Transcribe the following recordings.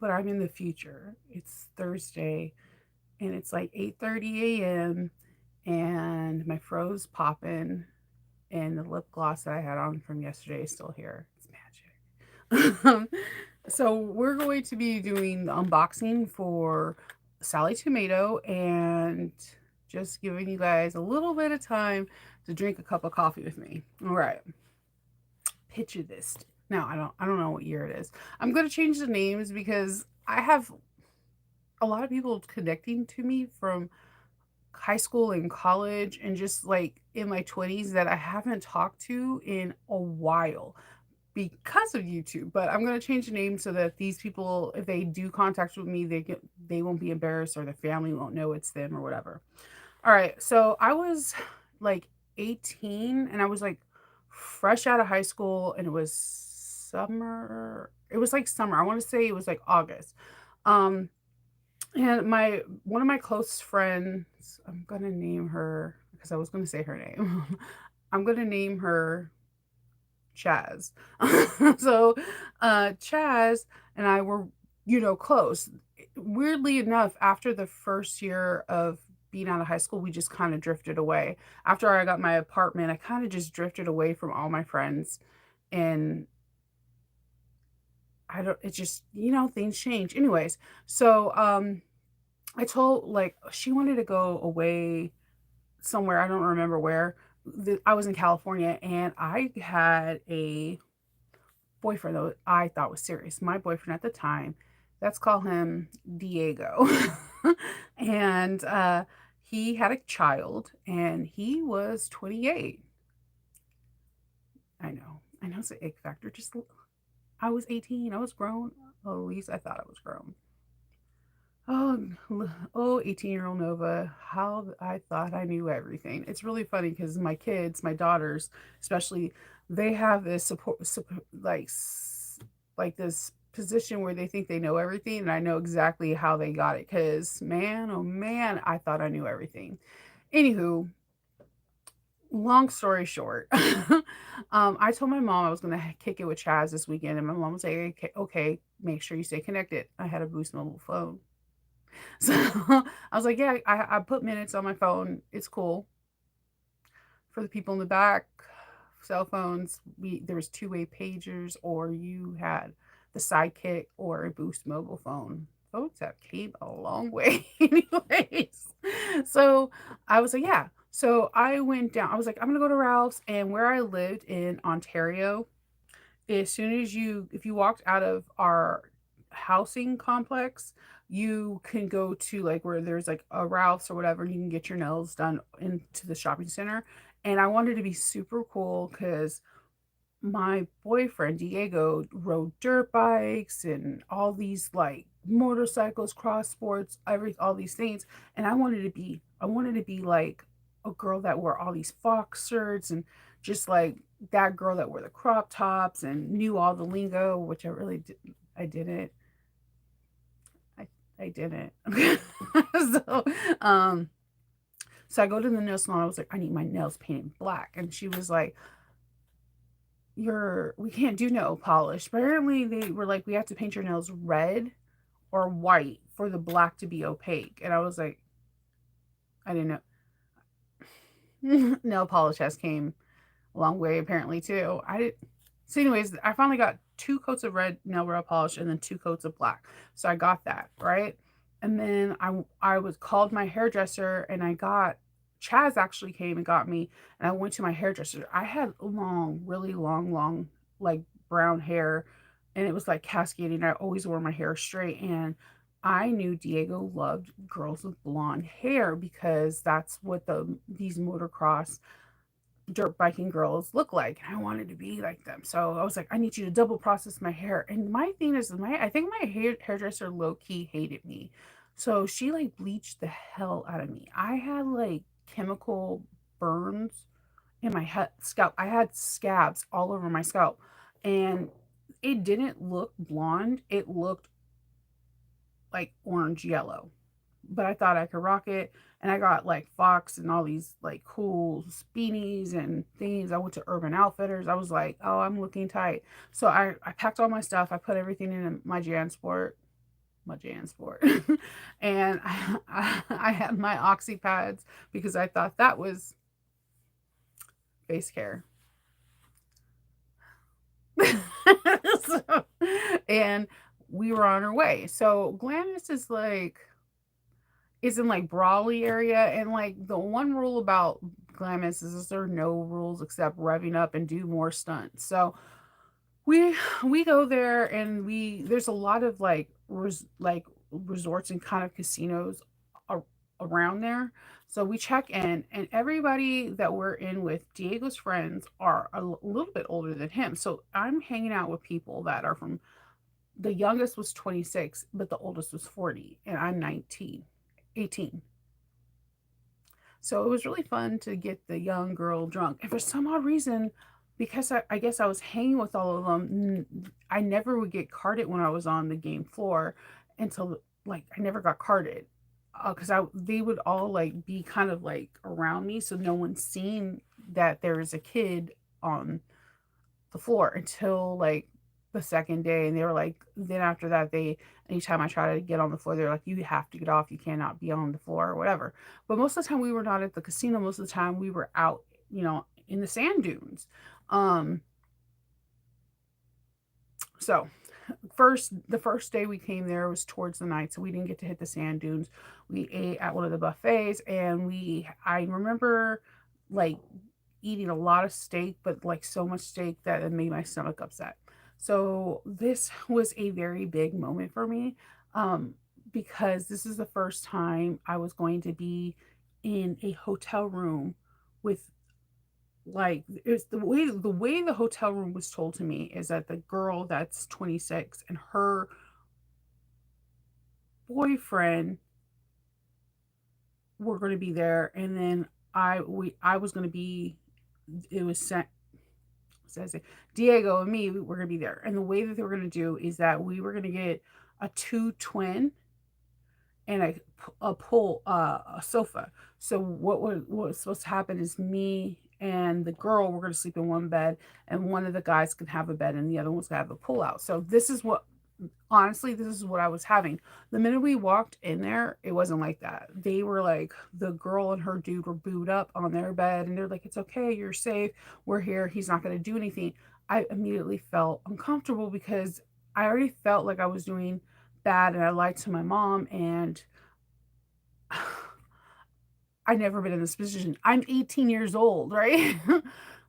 but I'm in the future. It's Thursday and it's like 8:30 a.m. and my fro's popping and the lip gloss that I had on from yesterday is still here. It's magic. So we're going to be doing the unboxing for Sally Tomato and just giving you guys a little bit of time to drink a cup of coffee with me. All right. Picture this. Now I don't know what year it is. I'm gonna change the names because I have a lot of people connecting to me from high school and college and just like in my 20s that I haven't talked to in a while because of YouTube. But I'm gonna change the name so that these people, if they do contact with me, they won't be embarrassed or the family won't know it's them or whatever. All right, so I was like 18 and I was like fresh out of high school and it was summer. It was like summer. I want to say it was like August. Um and my one of my close friends, I'm going to name her because I was going to say her name. I'm going to name her Chaz. So, Chaz and I were, close. Weirdly enough, after the first year of being out of high school, we just kind of drifted away. After I got my apartment, I kind of just drifted away from all my friends. And I don't, it just, things change. Anyways, so, I told, like, she wanted to go away somewhere. I don't remember where. I was in California and I had a boyfriend that I thought was serious. My boyfriend at the time, let's call him Diego. And he had a child and he was 28. I know it's an ick factor. Just, I was 18. I was grown. Well, at least I thought I was grown. Oh, 18-year-old Nova, how I thought I knew everything. It's really funny because my kids, my daughters, especially, they have this like this position where they think they know everything, and I know exactly how they got it. Because man, oh man, I thought I knew everything. Anywho, long story short, I told my mom I was gonna kick it with Chaz this weekend, and my mom was like, "Okay, okay, make sure you stay connected." I had a Boost mobile phone. So I was like, yeah, I put minutes on my phone. It's cool. For the people in the back, cell phones, there was two-way pagers, or you had the Sidekick or a Boost mobile phone. Folks have came a long way, anyways. So I was like, yeah. So I went down. I was like, I'm gonna go to Ralph's, and where I lived in Ontario, as soon as if you walked out of our housing complex, you can go to like where there's like a Ralph's or whatever, and you can get your nails done into the shopping center. And I wanted to be super cool because my boyfriend Diego rode dirt bikes and all these like motorcycles, cross sports, all these things. And I wanted to be like a girl that wore all these fox shirts and just like that girl that wore the crop tops and knew all the lingo, which I didn't. I I didn't. so um so I go to the nail salon. I was like, I need my nails painted black. And she was like, we can't do nail polish. Apparently they were like, we have to paint your nails red or white for the black to be opaque. And I was like, I didn't know. Nail polish has came a long way apparently too. I did. So anyways, I finally got two coats of red nail polish and then two coats of black. So I got that, right? And then I was called my hairdresser and I got Chaz actually came and got me and I went to my hairdresser. I had long, really long, like brown hair and it was like cascading. I always wore my hair straight and I knew Diego loved girls with blonde hair because that's what these motocross dirt biking girls look like and I wanted to be like them. So I was like, I need you to double process my hair. And my thing is I think my hairdresser low key hated me. So she like bleached the hell out of me. I had like chemical burns in my scalp. I had scabs all over my scalp. And it didn't look blonde. It looked like orange yellow, but I thought I could rock it. And I got like Fox and all these like cool beanies and things. I went to Urban Outfitters. I was like, oh, I'm looking tight. So I packed all my stuff. I put everything in my JanSport. my Jansport. And I had my oxy pads because I thought that was face care. So, and we were on our way. So Glamis is in like Brawley area, and like the one rule about Glamis is there are no rules except revving up and do more stunts. So we we go there, and we there's a lot of like resorts and kind of casinos ar- around there. So we check in, and everybody that we're in with, Diego's friends, are little bit older than him. So I'm hanging out with people that are from, the youngest was 26, but the oldest was 40, and I'm 19, 18. So it was really fun to get the young girl drunk. And for some odd reason, because I guess I was hanging with all of them, I never would get carded when I was on the game floor until like I never got carded. Because they would all like be kind of like around me, so no one's seen that there is a kid on the floor until like the second day. And they were like, then after that, anytime I try to get on the floor, they're like, you have to get off, you cannot be on the floor or whatever. But most of the time we were not at the casino. Most of the time we were out, in the sand dunes. um so the first day we came there was towards the night, so we didn't get to hit the sand dunes. We ate at one of the buffets, and I remember like eating a lot of steak, but like so much steak that it made my stomach upset. So this was a very big moment for me, um, because this is the first time I was going to be in a hotel room with, like, it's the way the hotel room was told to me is that the girl that's 26 and her boyfriend were going to be there, and then I was going to be, it was sent, says it, Diego and me were going to be there. And the way that they were going to do is that we were going to get a two twin and a sofa. So what was supposed to happen is me and the girl were going to sleep in one bed, and one of the guys could have a bed, and the other one's going to have a pull out. So this is what, honestly, this is what I was having. The minute we walked in there, it wasn't like that. They were like, the girl and her dude were booed up on their bed, and they're like, it's okay, you're safe, we're here, he's not going to do anything. I immediately felt uncomfortable because I already felt like I was doing bad, and I lied to my mom, and I never been in this position. I'm 18 years old, right?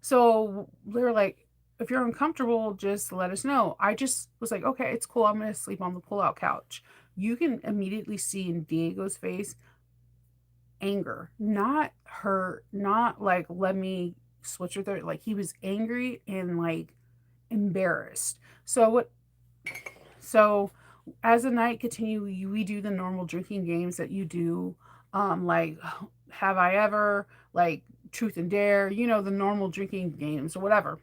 So they're like, if you're uncomfortable, just let us know. I just was like, okay, it's cool. I'm going to sleep on the pull-out couch. You can immediately see in Diego's face anger, not hurt, not like, let me switch with her. Like, he was angry and like embarrassed. So as the night continued, we do the normal drinking games that you do, like Have I Ever, like Truth and Dare, the normal drinking games or whatever.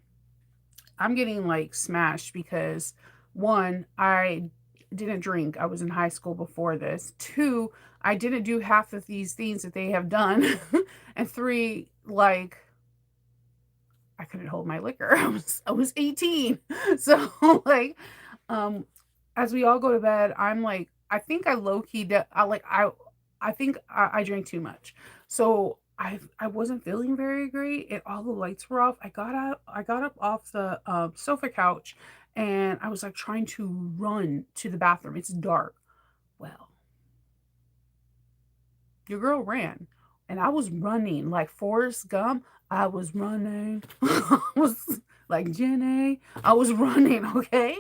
I'm getting like smashed because, one, I didn't drink. I was in high school before this. Two, I didn't do half of these things that they have done. And three, like, I couldn't hold my liquor. I was 18. So like, um as we all go to bed, I'm like, I think I low key I think I drank too much. So I wasn't feeling very great, and all the lights were off. I got up off the sofa couch, and I was like trying to run to the bathroom. It's dark. Well, your girl ran, and I was running like Forrest Gump. I was running. I was like Jenny. I was running, okay?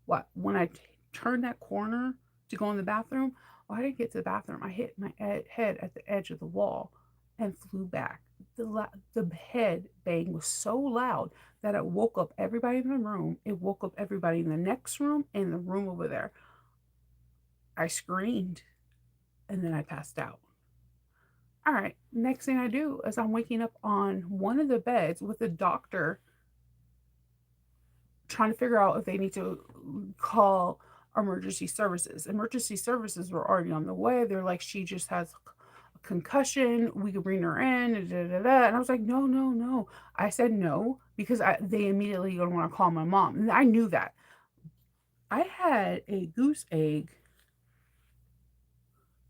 What? When I turned that corner to go in the bathroom, I didn't get to the bathroom. I hit my head at the edge of the wall and flew back. The head bang was so loud that it woke up everybody in the room. It woke up everybody in the next room and the room over there. I screamed, and then I passed out. All right, next thing I do is I'm waking up on one of the beds with the doctor trying to figure out if they need to call emergency services. Emergency services were already on the way. They're like, she just has a concussion. We could bring her in. Da, da, da. And I was like, no, no, no. I said no because they immediately going to want to call my mom. And I knew that. I had a goose egg.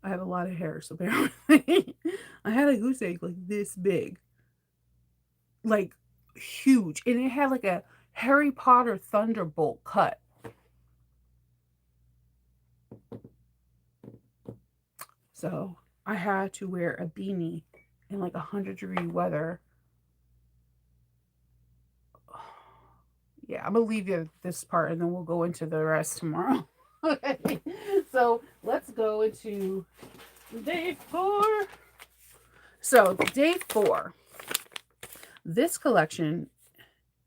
I have a lot of hair, so bear with me. I had a goose egg like this big, like huge, and it had like a Harry Potter thunderbolt cut. So I had to wear a beanie in like 100-degree weather. Yeah, I'm gonna leave you this part and then we'll go into the rest tomorrow. Okay, so let's go into day 4. So, day 4, this collection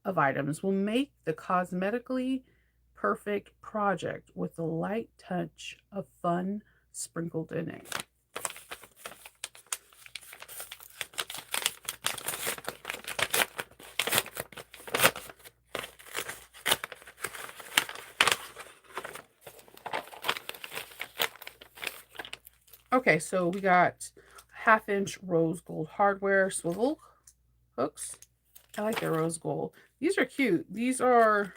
of items will make the cosmetically perfect project with a light touch of fun sprinkled in it. Okay, so we got 1/2 inch rose gold hardware swivel hooks. I like the rose gold. These are cute. These are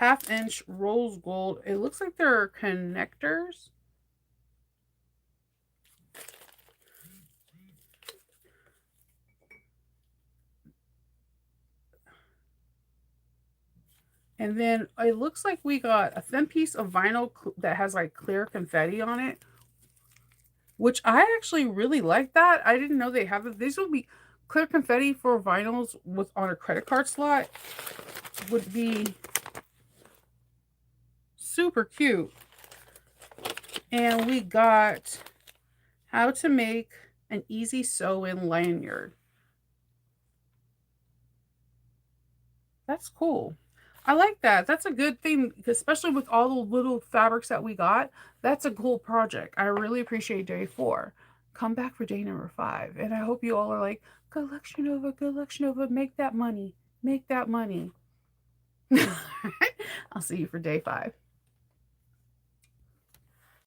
1/2 inch rose gold. It looks like they're connectors. And then it looks like we got a thin piece of vinyl that has like clear confetti on it, which I actually really like that. I didn't know they have it. These would be clear confetti for vinyls with on a credit card slot would be super cute. And we got how to make an easy sew-in lanyard. That's cool. I like that. That's a good thing, especially with all the little fabrics that we got. That's a cool project. I really appreciate day 4. Come back for day number 5. And I hope you all are like, collection over, make that money. Make that money. I'll see you for day 5.